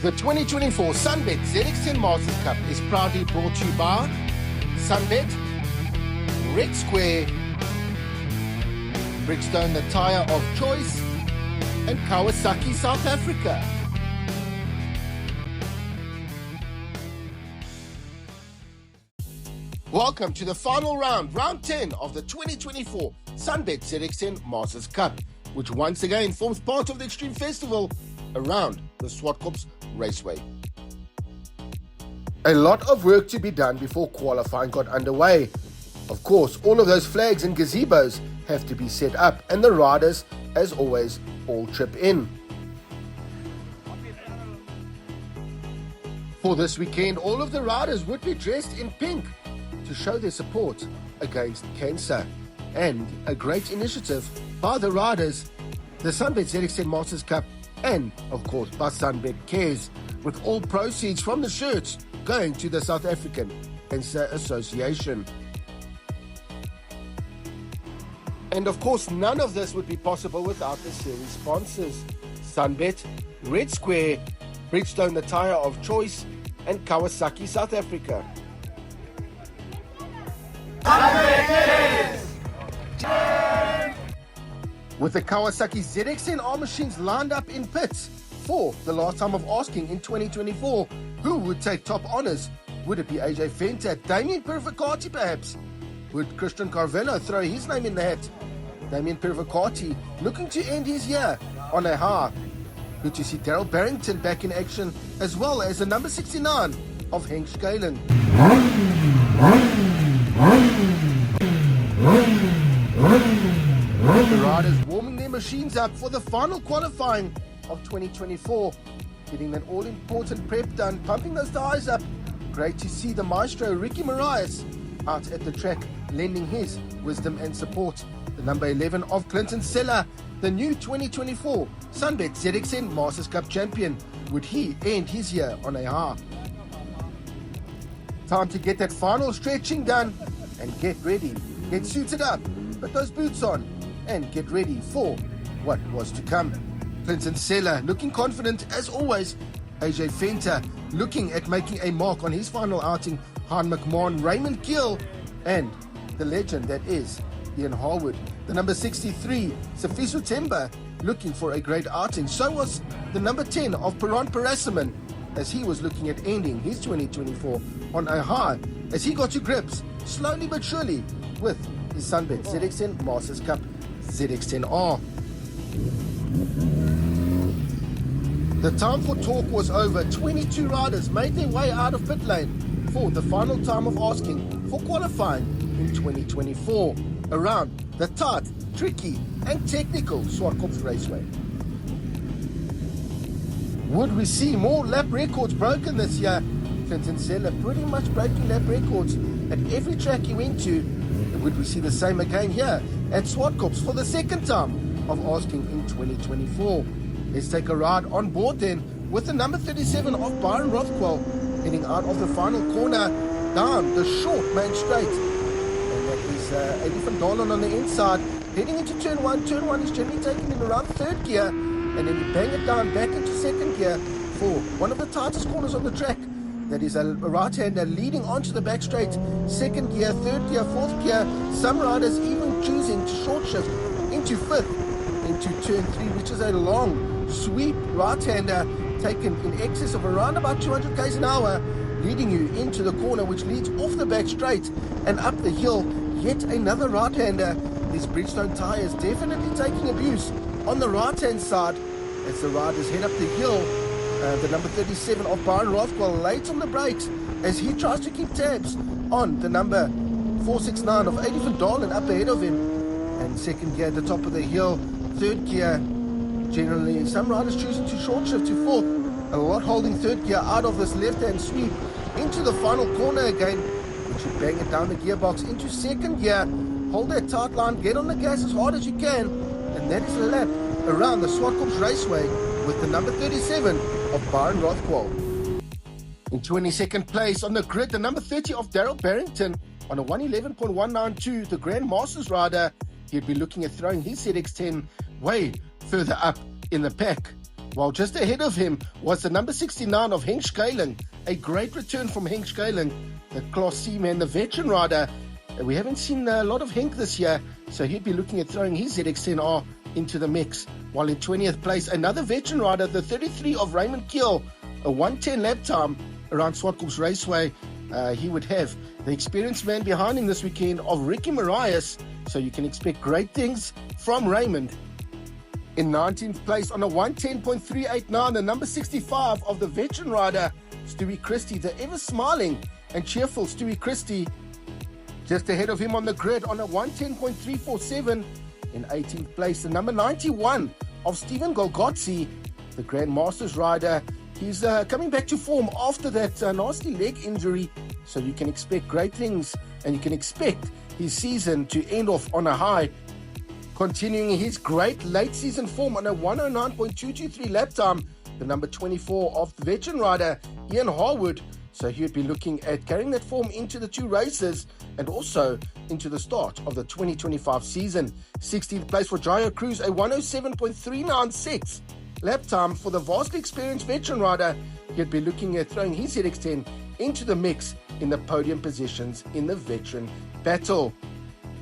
The 2024 SunBet ZX10 Masters Cup is proudly brought to you by SunBet, Red Square, Bridgestone the tyre of choice, and Kawasaki South Africa. Welcome to the final round, round 10 of the 2024 SunBet ZX10 Masters Cup, which once again forms part of the Extreme Festival around the Zwartkops Raceway. A lot of work to be done before qualifying got underway. Of course, all of those flags and gazebos have to be set up, and the riders, as always, all chip in. For this weekend, all of the riders would be dressed in pink to show their support against cancer. And a great initiative by the riders, the SunBet ZX10 Masters Cup, and of course by SunBet Cares, with all proceeds from the shirts going to the South African Cancer Association. And of course, none of this would be possible without the series sponsors: SunBet, Red Square, Bridgestone the tyre of choice, and Kawasaki South Africa. With the Kawasaki ZX10R machines lined up in pits for the last time of asking in 2024, who would take top honours? Would it be AJ Venter, Damien Pervocati perhaps? Would Christian Carvello throw his name in the hat? Damien Pervocati looking to end his year on a high. Good to see Daryl Barrington back in action, as well as the number 69 of Henk Schalen. The riders warming their machines up for the final qualifying of 2024, getting that all-important prep done, pumping those tyres up. Great to see the maestro Ricky Marias out at the track, lending his wisdom and support. The number 11 of Clinton Sella, the new 2024 SunBet ZX10 Masters Cup champion. Would he end his year on a high? Time to get that final stretching done and get ready. Get suited up, put those boots on, and get ready for what was to come. Clinton Sella looking confident as always. AJ Venter looking at making a mark on his final outing. Han McMahon, Raymond Gill, and the legend that is Ian Harwood. The number 63, Sifiso Temba, looking for a great outing. So was the number 10 of Peron Parasimon, as he was looking at ending his 2024 on a high, as he got to grips, slowly but surely, with his SunBet ZX10 Masters Cup ZX10R. The time for talk was over. 22 riders made their way out of pit lane for the final time of asking for qualifying in 2024 around the tight, tricky and technical Zwartkops Raceway. Would we see more lap records broken this year? Clinton Sella pretty much breaking lap records at every track he went to. And would we see the same again here at Zwartkops for the second time of asking in 2024? Let's take a ride on board then with the number 37 of Byron Rothwell, heading out of the final corner down the short main straight. And that is Eddie van Dalen on the inside, heading into turn 1. Turn 1 is generally taken in around third gear, and then you bang it down back into second gear for one of the tightest corners on the track. That is a right-hander leading onto the back straight. Second gear, third gear, fourth gear. Some riders even choosing to short shift into fifth, into turn 3, which is a long sweep right-hander taken in excess of around about 200 k's an hour, leading you into the corner, which leads off the back straight and up the hill. Yet another right-hander. These Bridgestone tyres definitely taking abuse on the right-hand side as the riders head up the hill. The number 37 of Byron Rothwell late on the brakes as he tries to keep tabs on the number 469 of Eddie van Dalen up ahead of him. And second gear at the top of the hill. Third gear, generally some riders choosing to short shift to fourth. A lot holding third gear out of this left-hand sweep into the final corner again, which you bang it down the gearbox into second gear. Hold that tight line, get on the gas as hard as you can, and that is a lap around the Zwartkops Raceway with the number 37 of Byron Rothwell. In 22nd place on the grid, the number 30 of Daryl Barrington on a 111.192, the Grand Masters rider. He'd be looking at throwing his ZX10 way further up in the pack. while just ahead of him was the number 69 of Henk Scaling. A great return from Henk Scaling, the Class C man, the veteran rider. We haven't seen a lot of Henk this year, so he'd be looking at throwing his ZX10R into the mix. While in 20th place, another veteran rider, the 33 of Raymond Keel, a 1:10 lap time around Zwartkops Raceway. He would have the experienced man behind him this weekend of Ricky Marias, so you can expect great things from Raymond. In 19th place on a 1:10.389, the number 65 of the veteran rider, Stewie Christie, the ever-smiling and cheerful Stewie Christie. Just ahead of him on the grid on a 1:10.347. In 18th place, the number 91 of Stephen Golgotzi, the Grand Masters rider. He's coming back to form after that nasty leg injury, so you can expect great things, and you can expect his season to end off on a high. Continuing his great late season form on a 109.223 lap time, the number 24 of the veteran rider, Ian Harwood. So he would be looking at carrying that form into the 2 races and also into the start of the 2025 season. 16th place for Jairo Cruz, a 107.396 lap time for the vastly experienced veteran rider. He'd be looking at throwing his ZX10 into the mix in the podium positions in the veteran battle.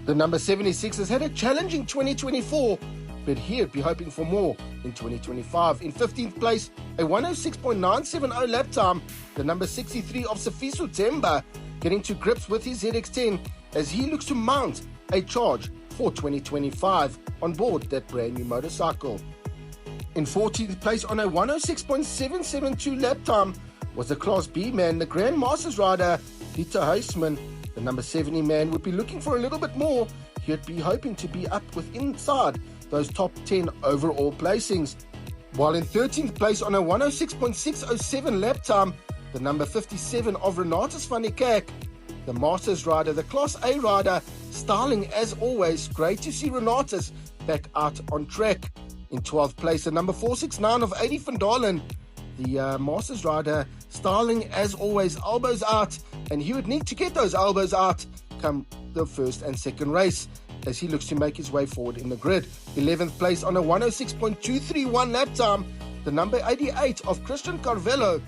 The number 76 has had a challenging 2024, but he'd be hoping for more in 2025. In 15th place, a 106.970 lap time, the number 63 of Sifiso Temba, getting to grips with his ZX10 as he looks to mount a charge for 2025 on board that brand new motorcycle. In 14th place on a 106.772 lap time was the Class B man, the Grand Masters rider, Peter Huisman. The number 70 man would be looking for a little bit more. He'd be hoping to be up with inside those top 10 overall placings. While in 13th place on a 106.607 lap time, the number 57 of Renatus van der Kerk, the Masters rider, the Class A rider, styling as always. Great to see Renatus back out on track. In 12th place, the number 469 of Adi van Dalen, the Masters rider, styling as always, elbows out, and he would need to get those elbows out come the first and second race as he looks to make his way forward in the grid. 11th place on a 106.231 lap time, the number 88 of Christian Carvello.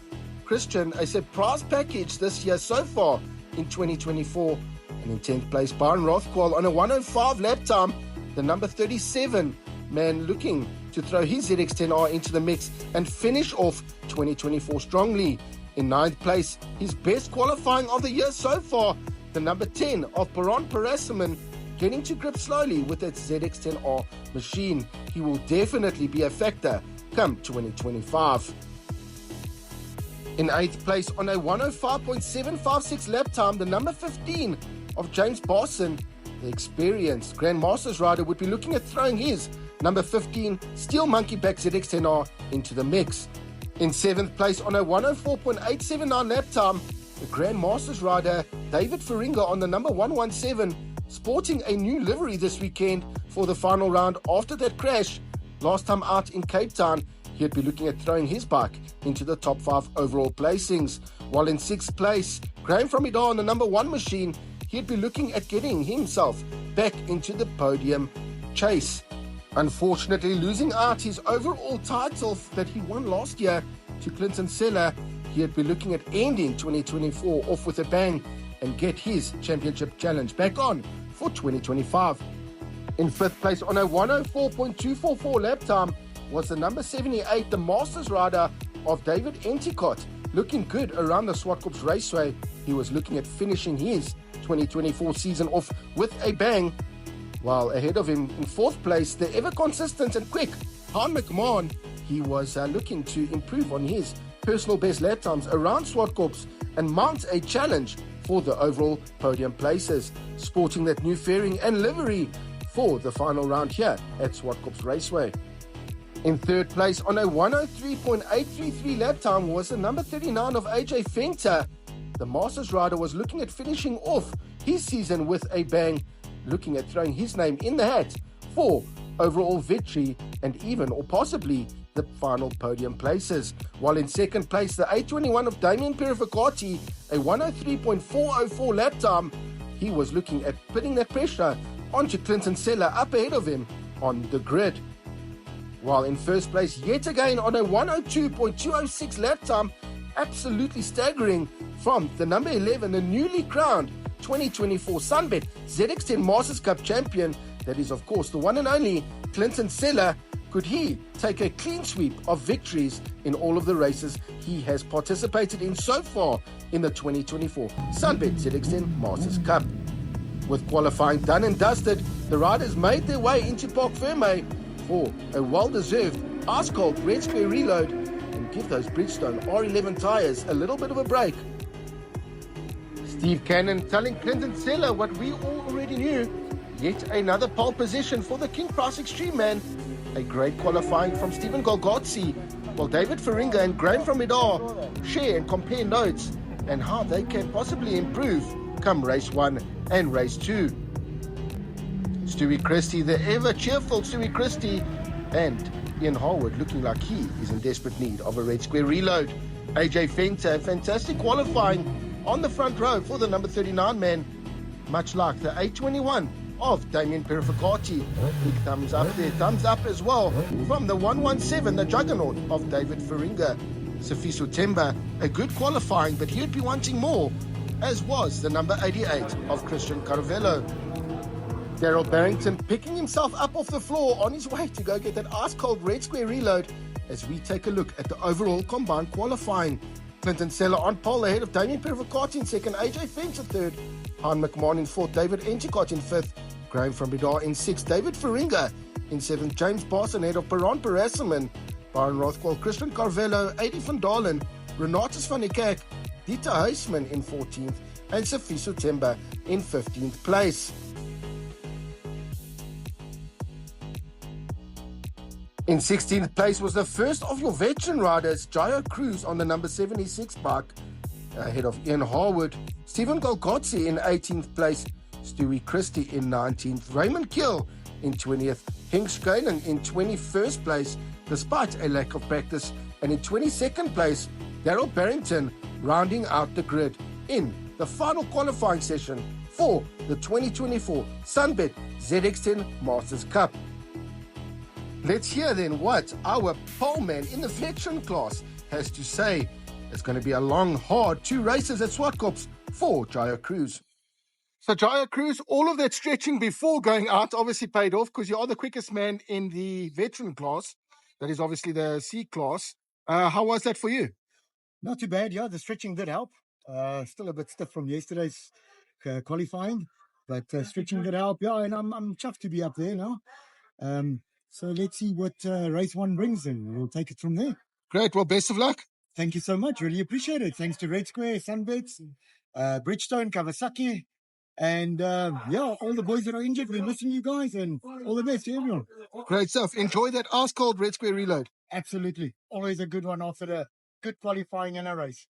Christian, a surprise package this year so far in 2024. And in 10th place, Byron Rothquell on a 105 lap time, the number 37 man looking to throw his ZX10R into the mix and finish off 2024 strongly. In 9th place, his best qualifying of the year so far, the number 10 of Peron Parasimon, getting to grip slowly with that ZX10R machine. He will definitely be a factor come 2025. In 8th place on a 105.756 lap time, the number 15 of James Barson, the experienced Grand Masters rider, would be looking at throwing his number 15 Steel Monkey back ZX10R into the mix. In 7th place on a 104.879 lap time, the Grand Masters rider David Feringa on the number 117, sporting a new livery this weekend for the final round after that crash last time out in Cape Town. He'd be looking at throwing his bike into the top 5 overall placings. While in 6th place, Graham from Ida on the number 1 machine, he'd be looking at getting himself back into the podium chase. Unfortunately, losing out his overall title that he won last year to Clinton Seller, he'd be looking at ending 2024 off with a bang and get his championship challenge back on for 2025. In 5th place on a 104.244 lap time was the number 78, the Masters rider of David Enticott, looking good around the Zwartkops Raceway. He was looking at finishing his 2024 season off with a bang. While ahead of him in 4th place, the ever-consistent and quick Han McMahon, he was looking to improve on his personal best lap times around Zwartkops and mount a challenge for the overall podium places, sporting that new fairing and livery for the final round here at Zwartkops Raceway. In 3rd place on a 103.833 lap time was the number 39 of AJ Fenter. The Masters rider was looking at finishing off his season with a bang, looking at throwing his name in the hat for overall victory and even or possibly the final podium places. While in 2nd place, the 821 of Damien Perificati, a 103.404 lap time, he was looking at putting that pressure onto Clinton Seller up ahead of him on the grid. While in first place yet again on a 102.206 lap time, absolutely staggering, from the number 11, the newly crowned 2024 SunBet ZX10 Masters Cup champion. That is, of course, the one and only Clinton Seller. Could he take a clean sweep of victories in all of the races he has participated in so far in the 2024 SunBet ZX10 Masters Cup? With qualifying done and dusted, the riders made their way into Park Ferme for a well-deserved ice-cold red square reload and give those Bridgestone R11 tyres a little bit of a break. Steve Cannon telling Clinton Seller what we all already knew. Yet another pole position for the King Price Extreme man. A great qualifying from Stephen Golgotzi, while David Feringa and Graham from Idar share and compare notes and how they can possibly improve come race 1 and race 2. Stewie Christie, the ever cheerful Stewie Christie, and Ian Harwood looking like he is in desperate need of a red square reload. AJ Fenter, fantastic qualifying on the front row for the number 39 man, much like the 821 of Damien Perificati. Big thumbs up there, thumbs up as well from the 117, the juggernaut of David Feringa. Sifiso Temba, a good qualifying, but he'd be wanting more, as was the number 88 of Christian Caravello. Daryl Barrington picking himself up off the floor on his way to go get that ice-cold red square reload as we take a look at the overall combined qualifying. Clinton Seller on pole ahead of Damien Perificati in second, AJ Fenter third, Han McMahon in fourth, David Enchicott in fifth, Graham from Bidar in sixth, David Feringa in seventh, James Parson ahead of Perron Perasselman, Byron Rothwell, Christian Carvello, Adi van Dalen, Renatus van der Kerk, Dieter Huisman in 14th, and Sifiso Temba in 15th place. In 16th place was the first of your veteran riders, Jayo Cruz on the number 76 bike, ahead of Ian Harwood, Stephen Golgotzi in 18th place, Stewie Christie in 19th, Raymond Kiel in 20th, Henk Schuylen in 21st place, despite a lack of practice, and in 22nd place, Daryl Barrington rounding out the grid in the final qualifying session for the 2024 SunBet ZX10 Masters Cup. Let's hear then what our poleman in the veteran class has to say. It's going to be a long, hard 2 races at Zwartkops for Jayo Cruz. So Jayo Cruz, all of that stretching before going out obviously paid off because you are the quickest man in the veteran class. That is obviously the C class. How was that for you? Not too bad, yeah. The stretching did help. Still a bit stiff from yesterday's qualifying, but stretching did help, yeah. And I'm chuffed to be up there now. So let's see what race 1 brings, and we'll take it from there. Great. Well, best of luck. Thank you so much. Really appreciate it. Thanks to Red Square, SunBet, Bridgestone, Kawasaki, and yeah, all the boys that are injured. We're missing you guys, and all the best to everyone. Great stuff. Enjoy that ice-cold red square reload. Absolutely. Always a good one after a good qualifying in a race.